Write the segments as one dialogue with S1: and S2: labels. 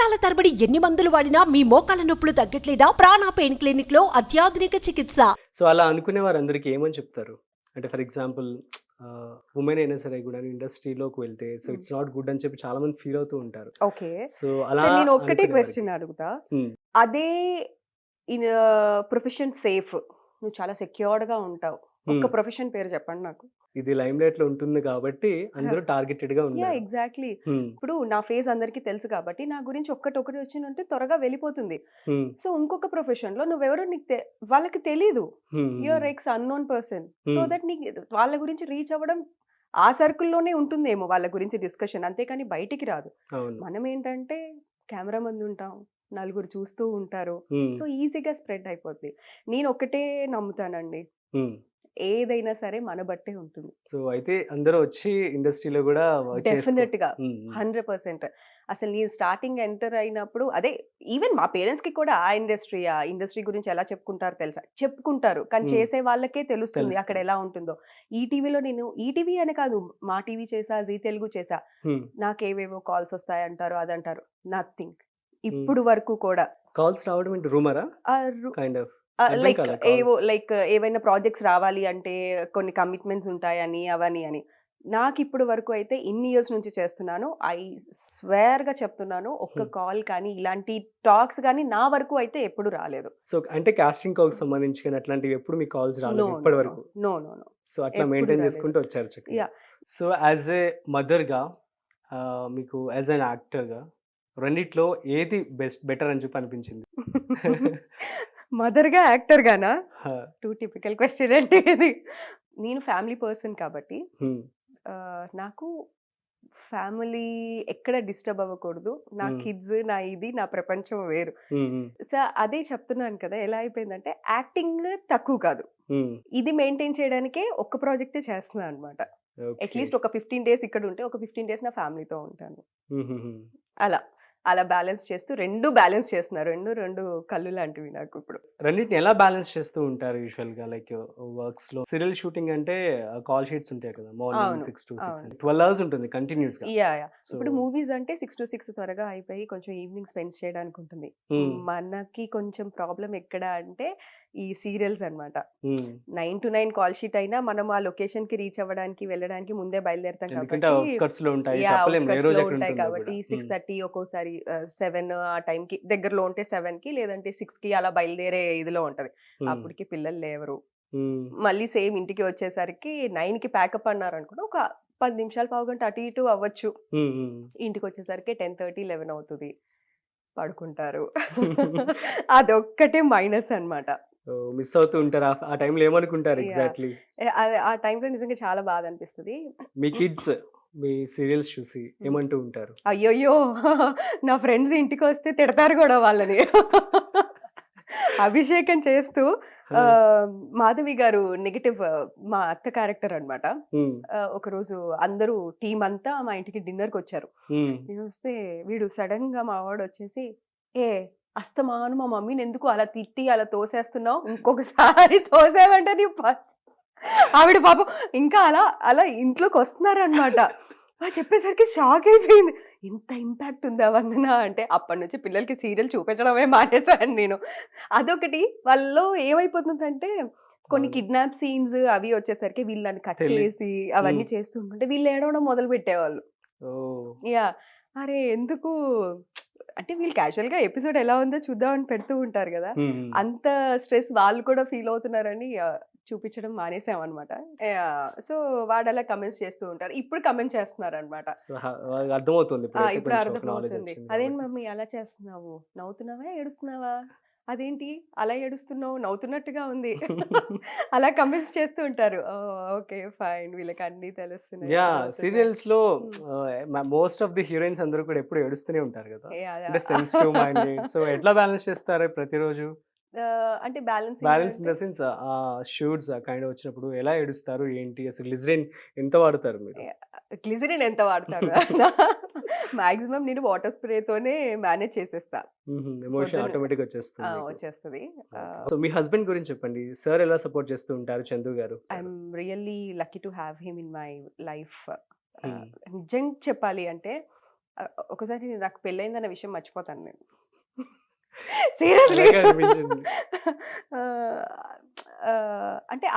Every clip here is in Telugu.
S1: సంవత్సరాల తరబడి ఎన్ని మందులు వాడినా మీ మోకాల నొప్పులు తగ్గట్లేదా? ప్రాణ పెయిన్ క్లినిక్ లో అత్యాధునిక చికిత్స.
S2: సో అలా అనుకునే వారందరికీ ఏమని చెప్తారు? అంటే ఫర్ ఎగ్జాంపుల్ ఉమెన్ అయినా సరే కూడా ఇండస్ట్రీలోకి వెళ్తే సో
S3: హ్మ్.
S2: ఇట్స్ నాట్ గుడ్ అని చెప్పి చాలా మంది ఫీల్ అవుతూ ఉంటారు.
S3: ఓకే.
S2: సో అలా
S3: నేను ఒక్కటే
S2: అనుకునే వారికి.
S3: క్వెషన్ అడుగుతా.
S2: హ్మ్.
S3: అదే ఇన్ ప్రొఫెషన్ సేఫ్. నువ్వు చాలా సెక్యూర్డ్‌గా ఉంటావు. ఒక్క
S2: హ్మ్.
S3: ప్రొఫెషన్ పేరు చెప్పండి నాకు.
S2: ఇది లైమ్ లైట్ లో ఉంటుంది కాబట్టి అందరూ టార్గెటెడ్ గా
S3: యాహ్!
S2: ఉన్నారు.
S3: ఎగ్జాక్ట్‌లీ.
S2: హ్మ్.
S3: ఇప్పుడు నా ఫేస్ అందరికీ తెలుసు కాబట్టి నా గురించి ఒక్కటి వచ్చిందంటే త్వరగా వెళ్ళిపోతుంది.
S2: హ్మ్.
S3: సో ఇంకొక ప్రొఫెషన్‌లో నువ్వెవరో వాళ్ళకి తెలీదు.
S2: Hmm.
S3: You are ex unknown person. So
S2: hmm.
S3: That వాళ్ళ గురించి రీచ్ అవ్వడం ఆ సర్కిల్‌లోనే ఉంటుందేమో వాళ్ళ గురించి డిస్కషన్. అంతేకాని బయటికి రాదు.
S2: అవును.
S3: మనం ఏంటంటే కెమెరా ముందు ఉంటాం. నలుగురు చూస్తూ ఉంటారు.
S2: హ్మ్.
S3: సో ఈజీగా స్ప్రెడ్ అయిపోద్ది. నేను ఒక్కటే నమ్ముతానండి.
S2: హ్మ్.
S3: ఏదైనా సరే మన బట్టే ఉంటుంది.
S2: సో అయితే అందరూ వచ్చి ఇండస్ట్రీలో కూడా వర్క్ చేసుకో.
S3: డెఫినెట్‌గా.
S2: హ్మ్. హ్మ్.
S3: 100%. అసలు నేను స్టార్టింగ్ ఎంటర్ అయినప్పుడు అదే ఈవెన్ మా పేరెంట్స్‌కి కూడా ఆ ఇండస్ట్రీ గురించి ఎలా చెప్పుకుంటారో తెలుసా? చెప్పుకుంటారు. కానీ
S2: హ్మ్.
S3: చేసే వాళ్ళకే తెలుస్తుంది అక్కడ
S2: తెలుస్తుంది.
S3: ఎలా ఉంటుందో. ఈటీవీలో నేను ఈటీవీ అనే కాదు, మా టీవీ చేశా, జీ తెలుగు చేశా.
S2: హ్మ్.
S3: నాకేవేవో కాల్స్ వస్తాయంటారు, అదంటారు. నథింగ్.
S2: హ్మ్.
S3: ఇప్పుడు వరకు కూడా.
S2: కాల్స్ రావడం ఏంటి రూమరా?
S3: ఆహ్,
S2: కైండ్ ఆఫ్ అర్థం
S3: లైక్
S2: కాలే కాల్.
S3: ఏవైనా ప్రాజెక్ట్స్ రావాలి అంటే కొన్ని కమిట్మెంట్స్ ఉంటాయని, అవని అని. నాకిప్పుడు వరకు అయితే ఇన్ని ఇయర్స్ నుంచి చేస్తున్నాను. ఐ స్వేర్‌గా చెప్తున్నాను. ఒక్క
S2: హ్మ్.
S3: కాల్ కానీ, ఇలాంటి టాక్స్ గానీ నా వరకు అయితే ఎప్పుడు రాలేదు.
S2: సో అంటే కాస్టింగ్ కౌకి సంబంధించి గాని అట్లాంటివి ఎప్పుడు మీకు కాల్స్
S3: నో,
S2: రాలేదు
S3: నో,
S2: ఇప్పటి
S3: నో.
S2: వరకు.
S3: No, no, no.
S2: సో అట్లా
S3: ఎప్పుడు
S2: మెయింటైన్
S3: రాలేదు.
S2: చేసుకుంటూ వచ్చారు చక్కగా.
S3: యాహ్!
S2: సో యాజ్ ఏ మదర్‌గా మీకు యాజ్ ఎన్ యాక్టర్‌గా రెండిట్లో ఏది బెటర్ అని చెప్పి అనిపించింది?
S3: మదర్‌గా, యాక్టర్‌గానా?
S2: హా!
S3: టూ టిపికల్ క్వెషన్ అండి ఇది. నేను ఫ్యామిలీ పర్సన్ కాబట్టి
S2: హ్మ్.
S3: నాకు ఫ్యామిలీ ఎక్కడ డిస్టర్బ్ అవ్వకూడదు. నా
S2: హ్మ్.
S3: కిడ్స్, నా ప్రపంచం వేరు.
S2: హ్మ్. హ్మ్.
S3: సో, అదే చెప్తున్నాను కదా! ఎలా అయిపోయిందంటే యాక్టింగ్ తక్కువ కాదు.
S2: హ్మ్.
S3: ఇది మెయింటైన్ చేయడానికే ఒక్క ప్రాజెక్టే చేస్తున్నా అనమాట.
S2: ఓకే.
S3: అట్‌లీస్ట్ ఒక 15 డేస్ ఇక్కడ ఉంటే, ఒక 15 డేస్ నా ఫ్యామిలీతో ఉంటాను.
S2: హుహుహు.
S3: అలా. అలా బ్యాలెన్స్ చేస్తూ 2 బ్యాలెన్స్ చేస్తున్నా. 2 కళ్ళు లాంటివి నాకు ఇప్పుడు.
S2: రెండిటిని ఎలా బ్యాలెన్స్ చేస్తూ ఉంటారు యూజువల్‌గా లైక్ వర్క్స్‌లో? సీరియల్ షూటింగ్ అంటే కాల్ షీట్స్ ఉంటాయి కదా! మార్నింగ్
S3: అవును.
S2: 6-6
S3: అవును.
S2: అని 12 అవర్స్ ఉంటుంది కంటిన్యూయస్‌గా.
S3: యాహ్!
S2: సో
S3: ఇప్పుడు మూవీస్ అంటే 6-6 త్వరగా అయిపోయి కొంచెం ఈవినింగ్ స్పెండ్ చేయడానికి ఉంటుంది.
S2: హ్మ్.
S3: మనకి కొంచెం ప్రాబ్లమ్ ఎక్కడ అంటే ఈ సీరియల్స్ అన్నమాట.
S2: హ్మ్.
S3: 9-9 కాల్ షీట్ అయినా మనం ఆ లొకేషన్‌కి రీచ్ అవ్వడానికి, వెళ్ళడానికి ముందే బయలుదేరుతాం
S2: ఎందుకంటే
S3: కాబట్టి
S2: ఔట్‌స్కట్స్‌లో ఉంటాయి.
S3: యాహ్!
S2: చెప్పలేం ఏ రోజు
S3: ఔట్‌స్కట్స్‌లో
S2: ఎక్కడ
S3: ఉంటాయి
S2: ఉంటుందో
S3: కాబట్టి
S2: కూడా. హ్మ్.
S3: 6:30 ఒక్కోసారి 7 ఆ టైంకి దగ్గరలో ఉంటే 7కి లేదంటే 6కి అలా బయలుదేరే ఇదిలో ఉంటది.
S2: హ్మ్.
S3: అప్పటికి పిల్లలు లేవరు.
S2: హ్మ్.
S3: మళ్ళీ సేమ్ ఇంటికి వచ్చేసరికి 9కి ప్యాకప్ అన్నారనుకోండి. ఒక 10 నిమిషాలు, పావుగంట అటు ఇటు అవ్వచ్చు.
S2: హ్మ్. హ్మ్.
S3: ఇంటికొచ్చేసరికి 10:30, 11 అవుతది. పడుకుంటారు. అదొక్కటే మైనస్ అన్నమాట.
S2: ఓహ్! మిస్ అవుతూ ఉంటారు. ఆ టైంలో ఏమనుకుంటారు
S3: యాహ్!
S2: ఎగ్జాక్ట్‌లీ?
S3: అది ఆ టైంలో నిజంగా చాలా బాధ అనిపిస్తది.
S2: మీ కిడ్స్ మీ సీరియల్స్ చూసి ఏమంటూ ఉంటారు?
S3: అయ్యయ్యో! నా ఫ్రెండ్స్ ఇంటికొస్తే తిడతారు గూడా వాళ్ళని. అభిషేకం చేస్తూ
S2: ఆ!
S3: మాధవి గారు నెగెటివ్, మా అత్త క్యారెక్టర్ అన్నమాట.
S2: హ్మ్.
S3: ఒకరోజు అందరూ టీమ్ అంతా మా ఇంటికి డిన్నర్‌కొచ్చారు.
S2: హ్మ్.
S3: నేనొస్తే వీడు సడెన్‌గా మా వాడొచ్చేసి, "ఏ అస్తమాను మా మమ్మీనెందుకు అలా తిట్టి, అలా తోసేస్తున్నావు? ఇంకొకసారి తోసావంటే నీ ఆవిడ పాపం ఇంకా అలా, అలా ఇంట్లోకొస్తున్నారనమాట. చెప్పేసరికి షాక్ అయిపోయింది. ఇంత ఇంపాక్ట్ ఉందా వందన అంటే, అప్పటినుంచి పిల్లలకి సీరియల్ చూపించడమే మానేశాను నేను. అదొకటి వాళ్ళలో ఏమైపోతుందంటే, కొన్ని
S2: అవును.
S3: కిడ్నాప్ సీన్స్ అవి వచ్చేసరికి వీళ్ళని
S2: తెలి
S3: కట్టేసి
S2: హ్మ్.
S3: అవన్నీ చేస్తూ ఉంటుంటే వీళ్ళు ఏడవడం మొదలుపెట్టేవాళ్ళు.
S2: ఓహ్!
S3: యాహ్! అరే! ఎందుకు అంటే వీళ్ళు క్యాజువల్‌గా ఎపిసోడ్ ఎలా ఉందో చూద్దామని పెడుతూ ఉంటారు గదా!
S2: హ్మ్. హ్మ్.
S3: అంత స్ట్రెస్ వాళ్ళు కూడా ఫీల్ అవుతున్నారని చూపించడం మానేసామనమాట. యాహ్! సో, వాడలా కమెంట్స్ చేస్తూ ఉంటారు. ఇప్పుడు కమెంట్ చేస్తున్నారనమాట.
S2: సో, వాళ్ళకి అర్థమవుతుంది. ఇప్పుడైతే
S3: ఇప్పుడు
S2: కొంచెం ఒక నాలెడ్జ్
S3: అర్థమవుతుంది.
S2: వచ్చింది
S3: "అదేంటి
S2: కాబట్టి.
S3: మమ్మీ అలా చేస్తున్నావు? నవ్వుతున్నావా? ఏడుస్తున్నావా? అదేంటి అలా ఏడుస్తున్నావు? నవ్వుతున్నట్టుగా ఉంది." అలా కమెంట్స్ చేస్తూ ఉంటారు. ఓహ్! ఓకే. ఫైన్. వీళ్ళకి అన్నీ తెలుస్తున్నాయి.
S2: యాహ్!
S3: అర్థమవుతున్నాయి.
S2: సీరియల్స్‌లో
S3: హ్మ్.
S2: మోస్ట్ ఆఫ్ ది హీరోయిన్స్ అందరూ కూడా ఎప్పుడు ఏడుస్తూనే ఉంటారు కదా!
S3: యాహ్!
S2: అంటే సెన్సిటివ్ మైండెడ్. సో, ఎట్లా బ్యాలెన్స్ చేస్తారు ప్రతిరోజు?
S3: అంటే బ్యాలెన్సింగ్
S2: బ్యాలెన్స్ ఇన్
S3: అంటే
S2: ద సెన్స్ షూట్స్ కైండ్ వచ్చినప్పుడు ఎలా ఏడుస్తారు? ఏంటి? అసలు గ్లిజరిన్ ఎంత వాడతారు మీరు?
S3: గ్లిజరిన్ ఎంత వాడతారు? మాక్సిమం నేను వాటర్ స్ప్రేతోనే మేనేజ్ చేసేస్తా.
S2: హుహు. ఎమోషన్
S3: పొద్దున
S2: ఆటోమేటిక్‌గా వచ్చేస్తుంది మీకు.
S3: వచ్చేస్తది.
S2: ఓకే. సో, మీ హస్బెండ్ గురించి చెప్పండి. సార్ ఎలా సపోర్ట్ చేస్తూ ఉంటారు 'చందు' గారు?
S3: I'm really lucky to have him in my life.
S2: హ్మ్.
S3: నిజంగా చెప్పాలి అంటే ఒకసారి నాకు పెళ్ళయిందన్న విషయం మర్చిపోతాను నేను. సీరియస్లీ.
S2: అలాగే అనిపించింది.
S3: అంటే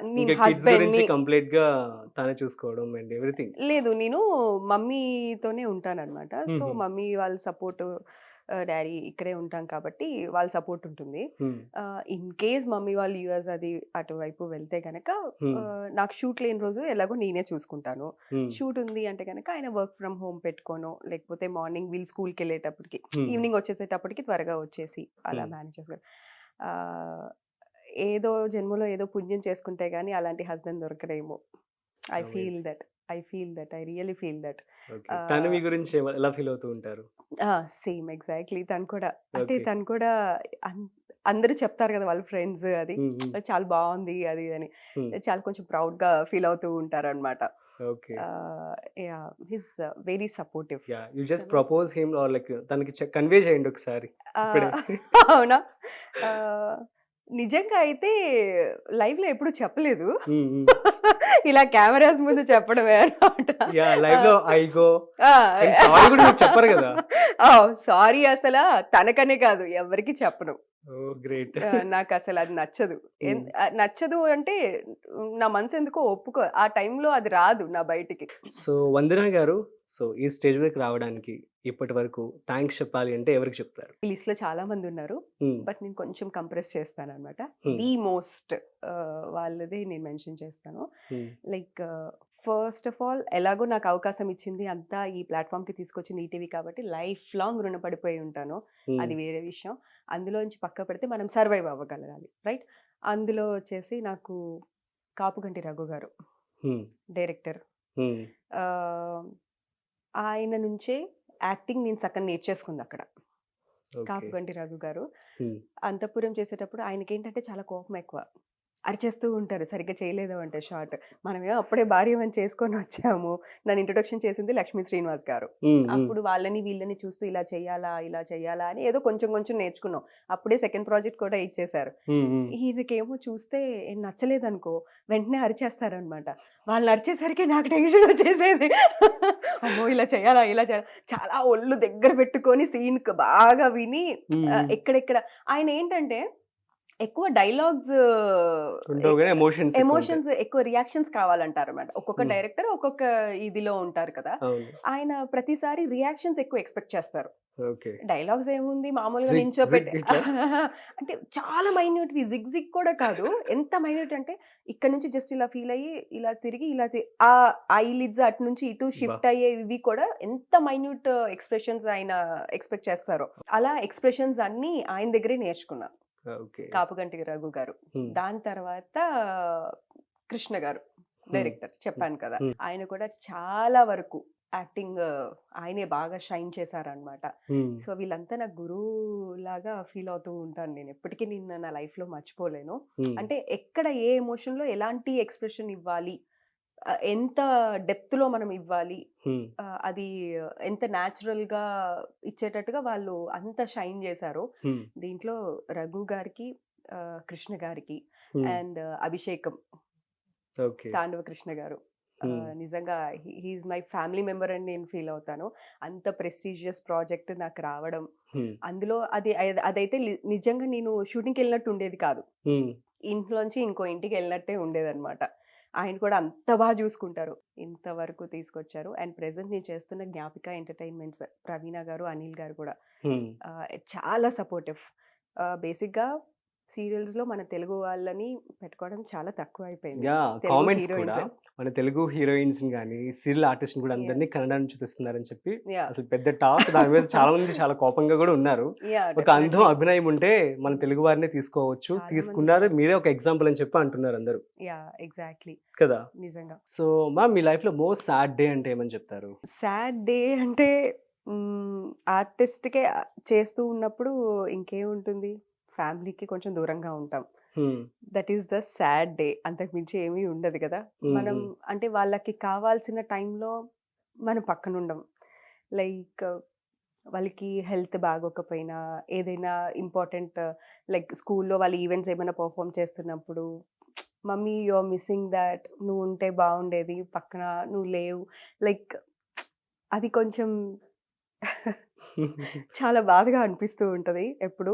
S3: నేను
S2: ఇంకా కిడ్స్ గురించి
S3: హస్బెండ్‌ని
S2: కంప్లీట్‌గా తానే చూసుకోవడం అండ్ ఎవ్రీథింగ్.
S3: లేదు. నేను మమ్మీతోనే ఉంటాననమాట. సో,
S2: హుహు.
S3: మమ్మీ వాళ్ళ సపోర్టు, డ్యాడీ ఇక్కడే ఉంటాం కాబట్టి వాళ్ళ సపోర్ట్ ఉంటుంది.
S2: హ్మ్.
S3: ఇన్ కేస్ మమ్మీ వాళ్ళు యూఎస్ అది అటువైపు వెళ్తే గనక
S2: హ్మ్.
S3: నాకు షూట్ లేని రోజు ఎలాగో నేనే చూసుకుంటాను.
S2: హ్మ్.
S3: షూట్ ఉంది అంటే గనక ఆయన వర్క్ ఫ్రమ్ హోమ్ పెట్టుకోనో, లేకపోతే మార్నింగ్ వీళ్ళు స్కూల్‌కెళ్ళేటప్పటికి,
S2: హ్మ్.
S3: ఈవినింగ్ వచ్చేసేటప్పటికి త్వరగా వచ్చేసి అలా
S2: హ్మ్.
S3: మేనేజ్ చేసుకో ఆహ్, ఏదో జన్మలో ఏదో పుణ్యం చేసుకుంటే గానీ అలాంటి హస్బెండ్ దొరకడేమో. I feel
S2: amazing.
S3: That. I really feel that.
S2: Okay. తను మీ గురించి ఎలా ఫీల్ అవుతూ ఉంటారు?
S3: సేమ్ ఎగ్జాక్ట్‌లీ తను కూడా. అంటే
S2: ఓకే.
S3: తను కూడా అన్ అందరూ చెప్తారు కదా! వాళ్ళ ఫ్రెండ్స్ అది.
S2: హ్మ్. హ్మ్.
S3: చాలా బావుంది అది ఇది అని.
S2: హ్మ్.
S3: చాలా కొంచెం ప్రౌడ్‌గా ఫీల్ అవుతూ ఉంటారనమాట.
S2: Okay.
S3: Yeah! His very supportive.
S2: Yeah! You just
S3: so
S2: propose him or like తనకి కన్వే చేయండి ఒకసారి ఇప్పుడే.
S3: అవునా? ఆహ్, నిజంగా అయితే లైవ్‌లో ఎప్పుడు చెప్పలేదు.
S2: హ్మ్. హ్మ్.
S3: ఇలా కెమెరాస్ ముందు చెప్పడమే అన్నమాట.
S2: యాహ్! లైవ్‌లో ఐ గో
S3: ఆ!
S2: అండ్ సారీ కూడా మీకు చెప్పరు కదా!
S3: సారీ అసలా తనకనే కాదు ఎవరికీ చెప్పను.
S2: ఓహ్! గ్రేట్.
S3: నాకసలు అది నచ్చదు.
S2: హ్మ్.
S3: నచ్చదు అంటే నా మనసెందుకో ఆ టైంలో అది రాదు నా బయటికి.
S2: సో, వందన గారు, సో, ఈ స్టేజ్ మీదకి రావడానికి ఇప్పటి వరకు థాంక్స్ చెప్పాలి అంటే ఎవరికి చెప్తారు?
S3: ఈ లిస్ట్‌లో చాలా మందున్నారు.
S2: హ్మ్.
S3: బట్ నేను కొంచెం కంప్రెస్ చేస్తాననమాట.
S2: హ్మ్.
S3: ది మోస్ట్ వాళ్ళదే నేను మెన్షన్ చేస్తాను.
S2: హ్మ్.
S3: లైక్ ఫస్ట్ ఆఫ్ ఆల్ ఎలాగో నాకు అవకాశం ఇచ్చింది అంతా ఈ ప్లాట్‌ఫార్మ్‌కి తీసుకొచ్చింది ఈటీవీ కాబట్టి లైఫ్ లాంగ్ రుణపడిపోయి ఉంటాను.
S2: హ్మ్.
S3: అది వేరే విషయం. అందులోంచి పక్కకు పెడితే మనం సర్వైవ్ అవ్వగలగాలి. రైట్? అందులో వచ్చేసి నాకు కాపుగంటి రఘు గారు
S2: హ్మ్.
S3: డైరెక్టర్.
S2: హ్మ్.
S3: ఆహ్, ఆయన నుంచే యాక్టింగ్ నేను సగం నేర్చేసుకుందక్కడ.
S2: ఓకే.
S3: కాపుగంటి రఘు గారు.
S2: హ్మ్.
S3: అంతఃపురం చేసేటప్పుడు ఆయనకేంటంటే చాలా కోపం ఎక్కువ. అరిచేస్తూ ఉంటారు సరిగ్గా చేయలేదు అంటే షాట్. మనమేమో అప్పుడే భార్యమని చేసుకొనొచ్చాము. నన్ను ఇంట్రొడక్షన్ చేసింది లక్ష్మీ శ్రీనివాస్ గారు.
S2: హ్మ్. హ్మ్.
S3: అప్పుడు వాళ్ళని వీళ్ళని చూస్తూ ఇలా చేయాలా? ఇలా చేయాలా? అని ఏదో కొంచెం కొంచెం నేర్చుకున్నాం. అప్పుడే సెకండ్ ప్రాజెక్ట్ కూడా ఇచ్చేశారు.
S2: హ్మ్. హ్మ్.
S3: ఈయనకేమో చూస్తే నచ్చలేదనుకో వెంటనే అరిచేస్తారనమాట. వాళ్ళు అరిచేసరికి నాకు టెన్షన్ వచ్చేసేది. అమ్మో! ఇలా చేయాలా? ఇలా చేయాలా? చాలా ఒళ్ళు దగ్గర పెట్టుకొని సీన్‌కి బాగా విని
S2: హ్మ్. హ్మ్.
S3: ఎక్కడెక్కడ ఆయనేంటంటే ఎక్కువ డైలాగ్స్
S2: ఉండవు గాని ఎమోషన్స్ ఎక్కువుంటాయి.
S3: ఎమోషన్స్ ఎక్కువ రియాక్షన్స్ కావాలంటారన్నమాట. ఒక్కొక్క
S2: హ్మ్.
S3: డైరెక్టర్ ఒక్కొక్క ఇదిలో ఉంటారు కదా!
S2: అవును.
S3: ఆయన ప్రతిసారి రియాక్షన్స్ ఎక్కువ ఎక్స్‌పెక్ట్ చేస్తారు.
S2: ఓకే.
S3: డైలాగ్స్ ఏముంది మామూలుగా
S2: జిగ్ జిగ్
S3: నించోపెట్టి
S2: ఇట్లా.
S3: అంటే చాలా మైన్యూట్‌వి జిగ్ కూడా కాదు. ఎంత మైన్యూట్ అంటే ఇక్కడ నుంచి జస్ట్ ఇలా ఫీల్ అయ్యి, ఇలా తిరిగి ఇలా ఐలిడ్స్ అటు నుంచి ఇటు
S2: అబ్బా!
S3: షిఫ్ట్ అయ్యేవి కూడా ఎంత మైన్యూట్ ఎక్స్‌ప్రెషన్స్ ఆయన ఎక్స్‌పెక్ట్ చేస్తారో. అలా ఎక్స్‌ప్రెషన్స్ అన్నీ ఆయన దగ్గరే నేర్చుకున్నా.
S2: ఓకే.
S3: కాపుగంటి రఘు గారు.
S2: హ్మ్.
S3: దాని తర్వాత కృష్ణ గారు
S2: హ్మ్.
S3: డైరెక్టర్ చెప్పాను కదా!
S2: హ్మ్.
S3: ఆయన కూడా చాలా వరకు యాక్టింగ్ ఆయనే బాగా షైన్ చేశారనమాట.
S2: హ్మ్.
S3: సో, వీళ్ళంతా నాకు గురువులాగా ఫీల్ అవుతూ ఉంటాను నేను. ఎప్పటికీ నేను నా లైఫ్‌లో మర్చిపోలేను.
S2: హ్మ్.
S3: అంటే ఎక్కడ ఏ ఎమోషన్‌లో ఎలాంటి ఎక్స్‌ప్రెషన్ ఇవ్వాలి, ఎంత డెప్త్‌లో మనం ఇవ్వాలి,
S2: హ్మ్.
S3: అది ఎంత న్యాచురల్‌గా ఇచ్చేటట్టుగా వాళ్ళు అంత షైన్ చేశారో,
S2: హ్మ్.
S3: దీంట్లో రఘు గారికి, కృష్ణ గారికి
S2: హ్మ్.
S3: అండ్ అభిషేకం
S2: ఓకే.
S3: తాండవ కృష్ణ గారు.
S2: హ్మ్.
S3: నిజంగా he is my family member అని నేను ఫీల్ అవుతాను. అంత ప్రెస్టీజియస్ ప్రాజెక్ట్ నాకు రావడం.
S2: హ్మ్.
S3: అందులో అదైతే నిజంగా నేను షూటింగ్‌కెళ్ళినట్టు ఉండేది కాదు.
S2: హ్మ్.
S3: ఇంట్లోంచి ఇంకో ఇంటికెళ్ళినట్టే ఉండేదనమాట. ఆయన కూడా అంత చూసుకుంటారు. ఇంతవరకు తీసుకొచ్చారు. అండ్ ప్రెజెంట్ నేను చేస్తున్న జ్ఞాపిక ఎంటర్‌టైన్‌మెంట్స్ ప్రవీణ గారు, అనిల్ గారు కూడా
S2: హ్మ్.
S3: చాలా సపోర్టివ్. బేసిక్‌గా సీరియల్స్‌లో మన తెలుగు వాళ్ళని పెట్టుకోవడం చాలా తక్కువైపోయింది.
S2: యాహ్!
S3: తెలుగు
S2: కామెంట్స్ కూడా
S3: హీరోయిన్స్.
S2: మన తెలుగు హీరోయిన్స్‌ని గాని, సీరియల్ ఆర్టిస్ట్‌ని కూడా
S3: యాహ్!
S2: అందరిని కన్నడ నుంచి తెస్తున్నారని చెప్పి
S3: యాహ్!
S2: అసలు పెద్ద టాక్. దాని మీద చాలా మంది చాలా కోపంగా కూడా ఉన్నారు.
S3: యాహ్!
S2: ఒక అందం,
S3: డెఫినెట్‌లీ.
S2: అభినయం ఉంటే మన తెలుగు వారినే తీసుకోవచ్చు.
S3: చాలా మంది
S2: తీసుకున్నారు. మీరే ఒక ఎగ్జాంపుల్ అని చెప్పి అంటున్నారు అందరూ.
S3: యాహ్! ఎగ్జాక్ట్‌లీ.
S2: కదా!
S3: నిజంగా.
S2: సో, మ్యామ్ మీ లైఫ్‌లో మోస్ట్ సాడ్ డే అంటే ఏమని చెప్తారు?
S3: సాడ్ డే అంటే హ్మ్. ఆర్టిస్ట్‌కే చేస్తూ ఉన్నప్పుడు ఇంకేముంటుంది? ఫ్యామిలీకి కొంచెం దూరంగా ఉంటాం.
S2: హ్మ్.
S3: That is the sad day. అంతకు మించి ఏమీ ఉండదు గదా!
S2: హ్మ్.
S3: మనం
S2: హ్మ్.
S3: అంటే వాళ్ళకి కావాల్సిన టైంలో మనం పక్కనుండం. లైక్ వాళ్ళకి హెల్త్ బాగోకపోయినా, ఏదైనా ఇంపార్టెంట్ లైక్ స్కూల్‌లో వాళ్ళు ఈవెంట్స్ ఏమైనా పెర్ఫార్మ్ చేస్తున్నప్పుడు, mummy you are missing thought నువ్వుంటే బావుండేది. పక్కన నువ్వు లేవు. లైక్ అది కొంచెం చాలా బాధగా అనిపిస్తూ ఉంటది ఎప్పుడు.